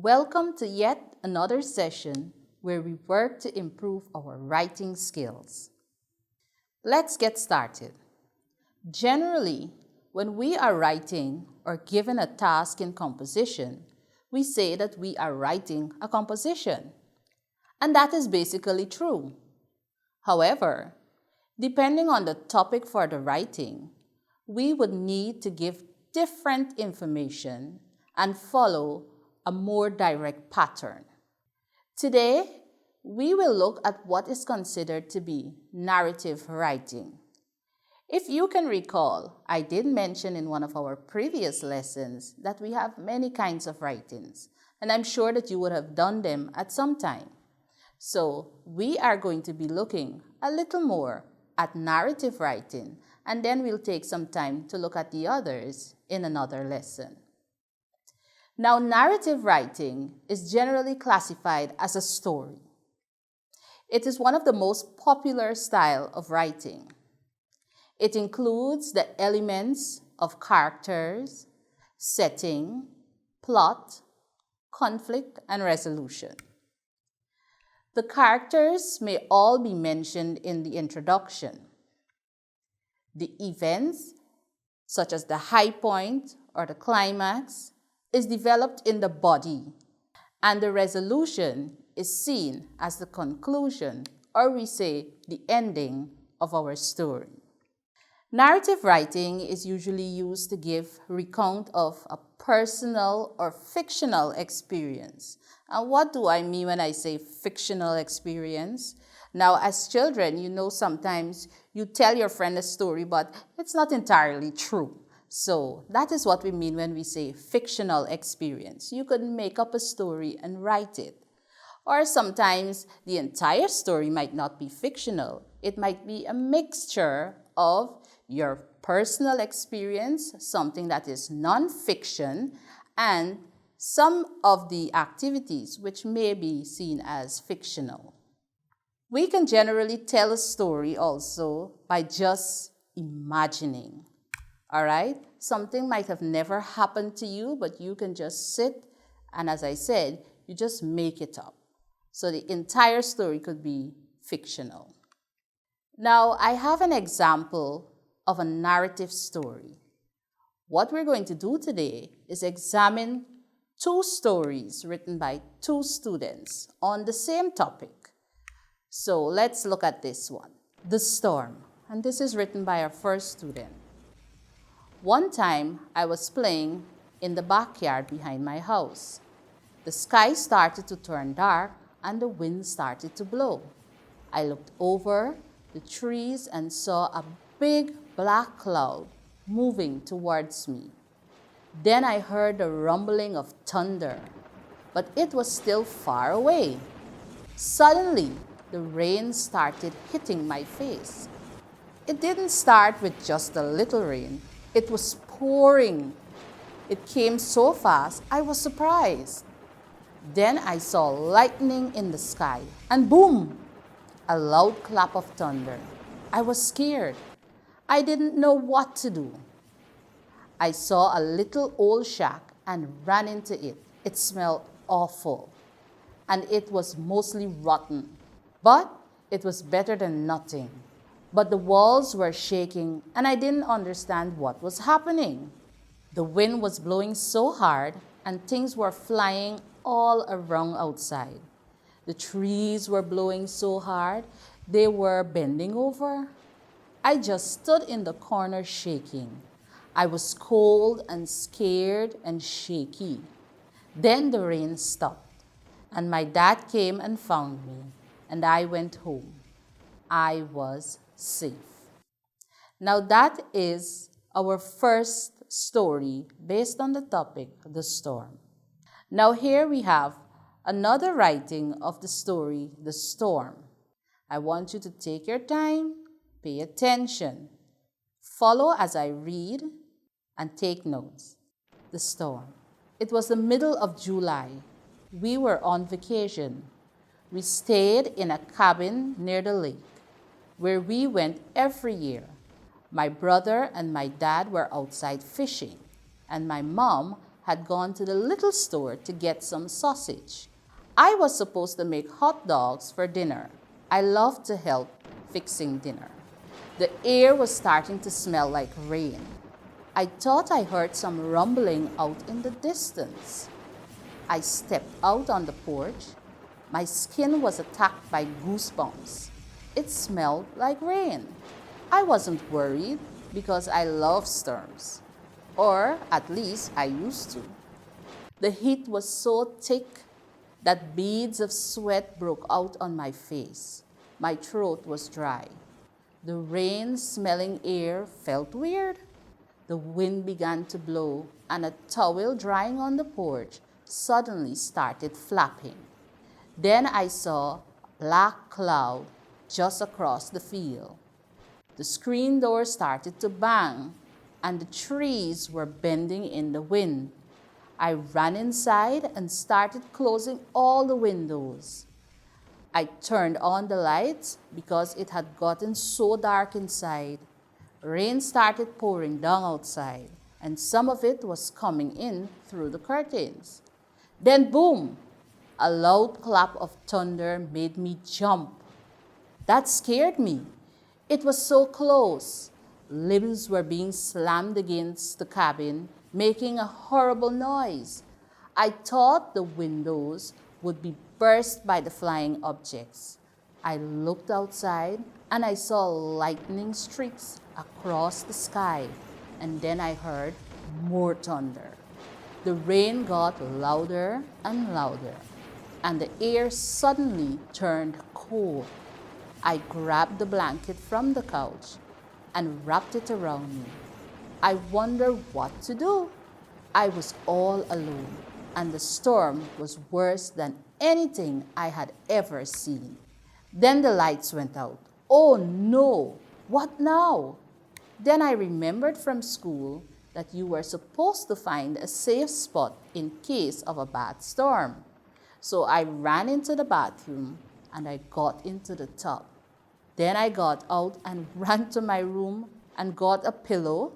Welcome to yet another session where we work to improve our writing skills. Let's get started. Generally, when we are writing or given a task in composition, we say that we are writing a composition. And that is basically true. However, depending on the topic for the writing, we would need to give different information and follow a more direct pattern. Today, we will look at what is considered to be narrative writing. If you can recall, I did mention in one of our previous lessons that we have many kinds of writings, and I'm sure that you would have done them at some time. So we are going to be looking a little more at narrative writing, and then we'll take some time to look at the others in another lesson. Now, narrative writing is generally classified as a story. It is one of the most popular style of writing. It includes the elements of characters, setting, plot, conflict, and resolution. The characters may all be mentioned in the introduction. The events, such as the high point or the climax, is developed in the body, and the resolution is seen as the conclusion, or we say the ending of our story. Narrative writing is usually used to give recount of a personal or fictional experience. And what do I mean when I say fictional experience? Now, as children, you know sometimes you tell your friend a story, but it's not entirely true. So that is what we mean when we say fictional experience. You could make up a story and write it. Or sometimes the entire story might not be fictional. It might be a mixture of your personal experience, something that is non-fiction, and some of the activities which may be seen as fictional. We can generally tell a story also by just imagining. All right? Something might have never happened to you, but you can just sit and, as I said, you just make it up. So the entire story could be fictional. Now, I have an example of a narrative story. What we're going to do today is examine two stories written by two students on the same topic. So let's look at this one, The Storm. And this is written by our first student. One time, I was playing in the backyard behind my house. The sky started to turn dark and the wind started to blow. I looked over the trees and saw a big black cloud moving towards me. Then I heard the rumbling of thunder, but it was still far away. Suddenly, the rain started hitting my face. It didn't start with just a little rain. It was pouring. It came so fast, I was surprised. Then I saw lightning in the sky, and boom, a loud clap of thunder. I was scared. I didn't know what to do. I saw a little old shack and ran into it. It smelled awful, and it was mostly rotten, but it was better than nothing. But the walls were shaking, and I didn't understand what was happening. The wind was blowing so hard, and things were flying all around outside. The trees were blowing so hard, they were bending over. I just stood in the corner shaking. I was cold and scared and shaky. Then the rain stopped, and my dad came and found me, and I went home. I was safe. Now that is our first story based on the topic, The Storm. Now here we have another writing of the story, The Storm. I want you to take your time, pay attention, follow as I read, and take notes. The Storm. It was the middle of July. We were on vacation. We stayed in a cabin near the lake, where we went every year. My brother and my dad were outside fishing, and my mom had gone to the little store to get some sausage. I was supposed to make hot dogs for dinner. I love to help fixing dinner. The air was starting to smell like rain. I thought I heard some rumbling out in the distance. I stepped out on the porch. My skin was attacked by goosebumps. It smelled like rain. I wasn't worried because I love storms, or at least I used to. The heat was so thick that beads of sweat broke out on my face. My throat was dry. The rain-smelling air felt weird. The wind began to blow, and a towel drying on the porch suddenly started flapping. Then I saw a black cloud just across the field. The screen door started to bang, and the trees were bending in the wind. I ran inside and started closing all the windows. I turned on the lights because it had gotten so dark inside. Rain started pouring down outside, and some of it was coming in through the curtains. Then boom! A loud clap of thunder made me jump. That scared me. It was so close. Limbs were being slammed against the cabin, making a horrible noise. I thought the windows would be burst by the flying objects. I looked outside and I saw lightning streaks across the sky, and then I heard more thunder. The rain got louder and louder, and the air suddenly turned cold. I grabbed the blanket from the couch and wrapped it around me. I wondered what to do. I was all alone, and the storm was worse than anything I had ever seen. Then the lights went out. Oh no! What now? Then I remembered from school that you were supposed to find a safe spot in case of a bad storm. So I ran into the bathroom and I got into the tub. Then I got out and ran to my room and got a pillow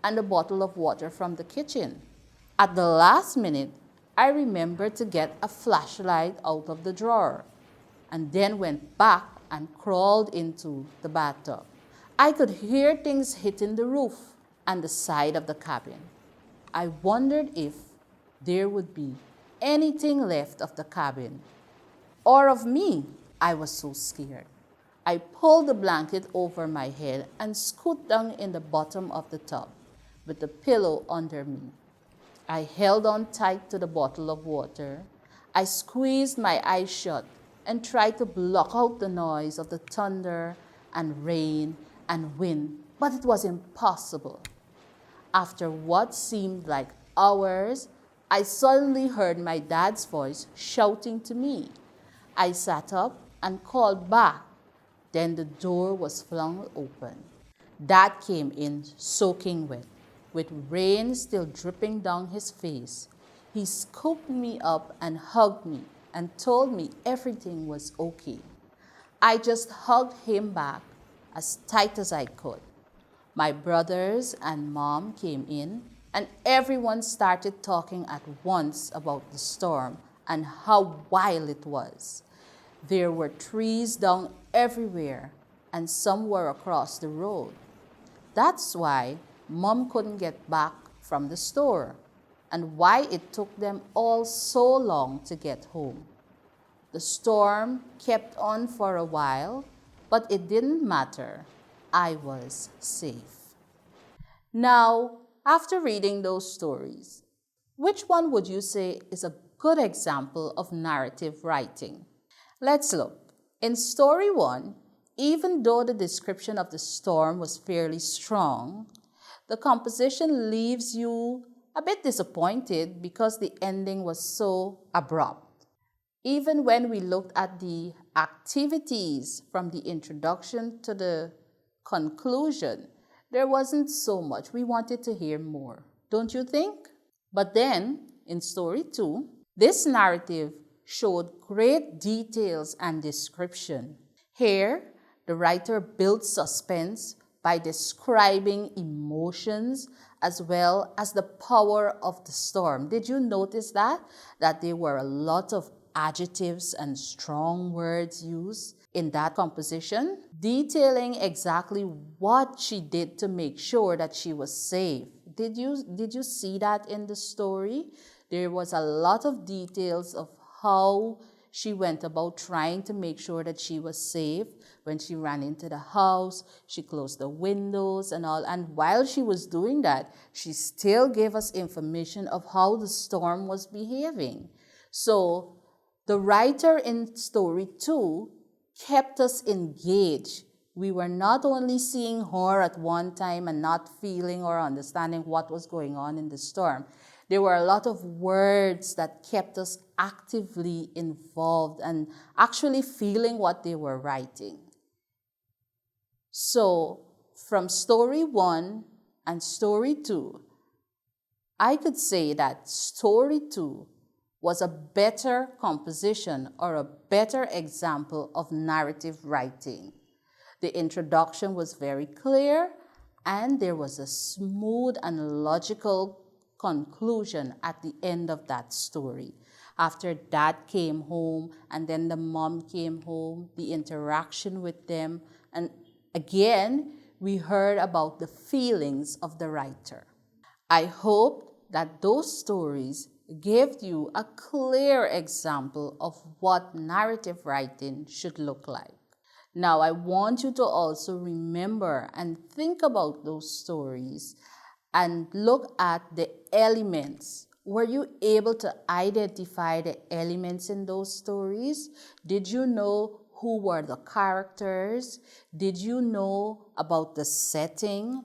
and a bottle of water from the kitchen. At the last minute, I remembered to get a flashlight out of the drawer and then went back and crawled into the bathtub. I could hear things hitting the roof and the side of the cabin. I wondered if there would be anything left of the cabin or of me. I was so scared. I pulled the blanket over my head and scoot down in the bottom of the tub with the pillow under me. I held on tight to the bottle of water. I squeezed my eyes shut and tried to block out the noise of the thunder and rain and wind, but it was impossible. After what seemed like hours, I suddenly heard my dad's voice shouting to me. I sat up and called back. Then the door was flung open. Dad came in soaking wet, with rain still dripping down his face. He scooped me up and hugged me and told me everything was okay. I just hugged him back as tight as I could. My brothers and mom came in, and everyone started talking at once about the storm and how wild it was. There were trees down everywhere, and some were across the road. That's why Mom couldn't get back from the store, and why it took them all so long to get home. The storm kept on for a while, but it didn't matter. I was safe. Now, after reading those stories, which one would you say is a good example of narrative writing? Let's look. In story 1, even though the description of the storm was fairly strong, the composition leaves you a bit disappointed because the ending was so abrupt. Even when we looked at the activities from the introduction to the conclusion, there wasn't so much. We wanted to hear more, don't you think? But then, in story 2, this narrative showed great details and description. Here, the writer built suspense by describing emotions as well as the power of the storm. Did you notice that? That there were a lot of adjectives and strong words used in that composition, detailing exactly what she did to make sure that she was safe. Did you see that in the story? There was a lot of details of how she went about trying to make sure that she was safe. When she ran into the house, she closed the windows and all. And while she was doing that, she still gave us information of how the storm was behaving. So the writer in story 2 kept us engaged. We were not only seeing her at one time and not feeling or understanding what was going on in the storm. There were a lot of words that kept us actively involved and actually feeling what they were writing. So, from story 1 and story 2, I could say that story 2 was a better composition or a better example of narrative writing. The introduction was very clear, and there was a smooth and logical conclusion at the end of that story. After Dad came home, and then the mom came home, the interaction with them, and again, we heard about the feelings of the writer. I hope that those stories gave you a clear example of what narrative writing should look like. Now, I want you to also remember and think about those stories and look at the elements. Were you able to identify the elements in those stories? Did you know who were the characters? Did you know about the setting,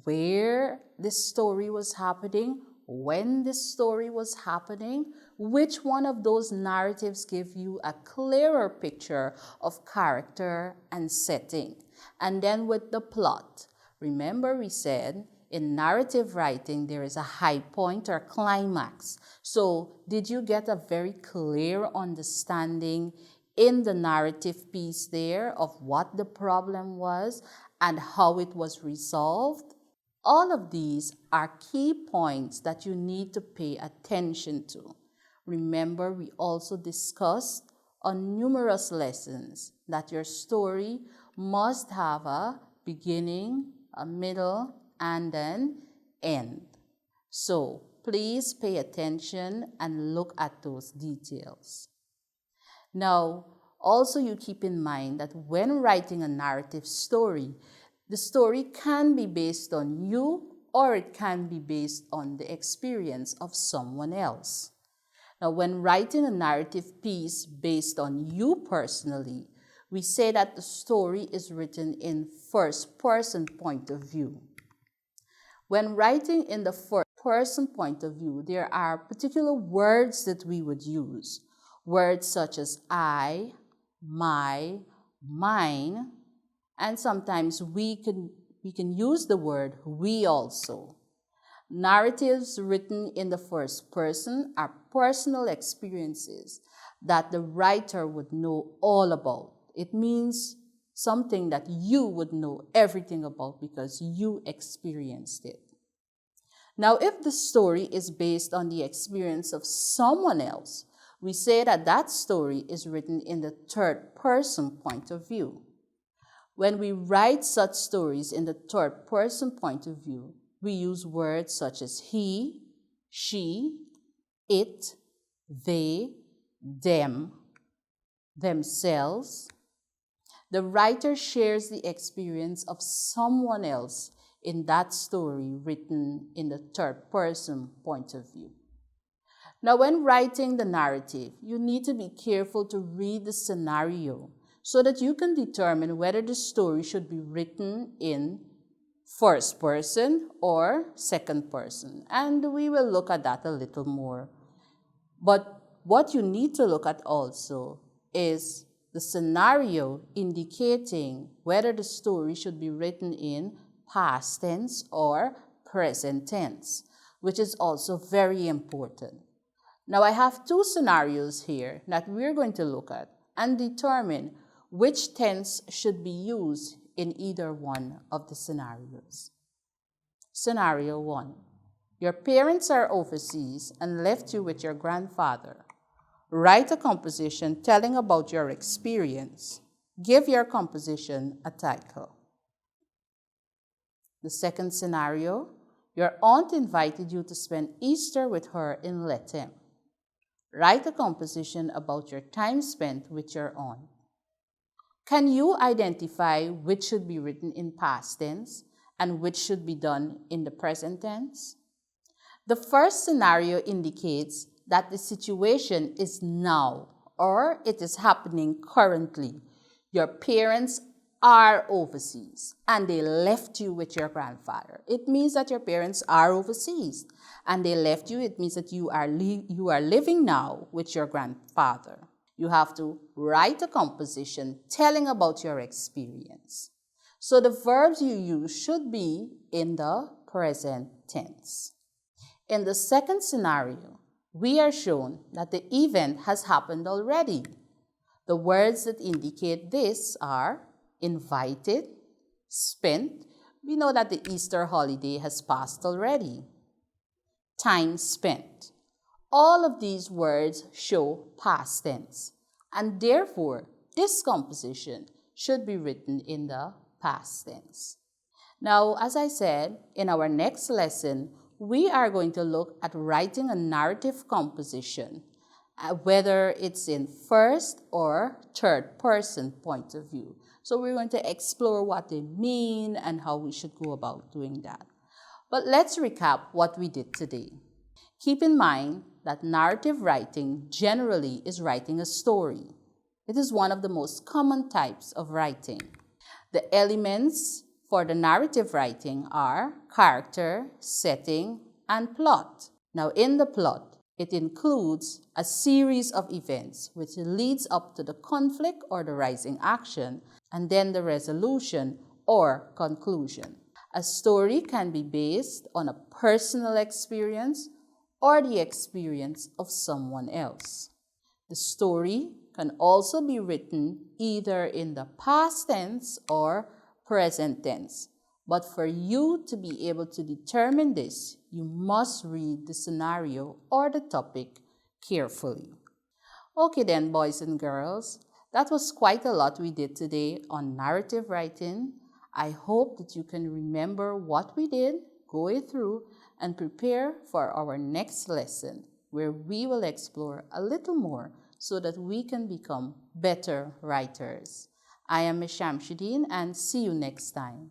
where this story was happening, when this story was happening? Which one of those narratives give you a clearer picture of character and setting? And then with the plot, remember we said in narrative writing there is a high point or climax. So did you get a very clear understanding in the narrative piece there of what the problem was and how it was resolved? All of these are key points that you need to pay attention to. Remember, we also discussed on numerous lessons that your story must have a beginning, a middle, and an end. So please pay attention and look at those details. Now, also you keep in mind that when writing a narrative story, the story can be based on you or it can be based on the experience of someone else. Now, when writing a narrative piece based on you personally, we say that the story is written in first-person point of view. When writing in the first-person point of view, there are particular words that we would use. Words such as I, my, mine, and sometimes we can use the word we also. Narratives written in the first person are personal experiences that the writer would know all about. It means something that you would know everything about because you experienced it. Now, if the story is based on the experience of someone else, we say that that story is written in the third person point of view. When we write such stories in the third person point of view, we use words such as he, she, it, they, them, themselves. The writer shares the experience of someone else in that story written in the third person point of view. Now, when writing the narrative, you need to be careful to read the scenario so that you can determine whether the story should be written in first person or second person. And we will look at that a little more. But what you need to look at also is the scenario indicating whether the story should be written in past tense or present tense, which is also very important. Now, I have two scenarios here that we're going to look at and determine which tense should be used in either one of the scenarios. Scenario 1. Your parents are overseas and left you with your grandfather. Write a composition telling about your experience. Give your composition a title. The second scenario, your aunt invited you to spend Easter with her in Lethem. Write a composition about your time spent with your aunt. Can you identify which should be written in past tense and which should be done in the present tense? The first scenario indicates that the situation is now or it is happening currently. Your parents are overseas and they left you with your grandfather. It means that your parents are overseas and they left you. It means that you are living now with your grandfather. You have to write a composition telling about your experience. So the verbs you use should be in the present tense. In the second scenario, we are shown that the event has happened already. The words that indicate this are invited, spent. We know that the Easter holiday has passed already. Time spent. All of these words show past tense, and therefore this composition should be written in the past tense. Now, as I said, in our next lesson, we are going to look at writing a narrative composition, whether it's in first or third person point of view. So we're going to explore what they mean and how we should go about doing that. But let's recap what we did today. Keep in mind that narrative writing generally is writing a story. It is one of the most common types of writing. The elements for the narrative writing are character, setting, and plot. Now, in the plot, it includes a series of events which leads up to the conflict or the rising action, and then the resolution or conclusion. A story can be based on a personal experience or the experience of someone else. The story can also be written either in the past tense or present tense. But for you to be able to determine this, you must read the scenario or the topic carefully. Okay then, boys and girls, that was quite a lot we did today on narrative writing. I hope that you can remember what we did, go it through, and prepare for our next lesson, where we will explore a little more so that we can become better writers. I am Ms. Shamsuddin, and see you next time.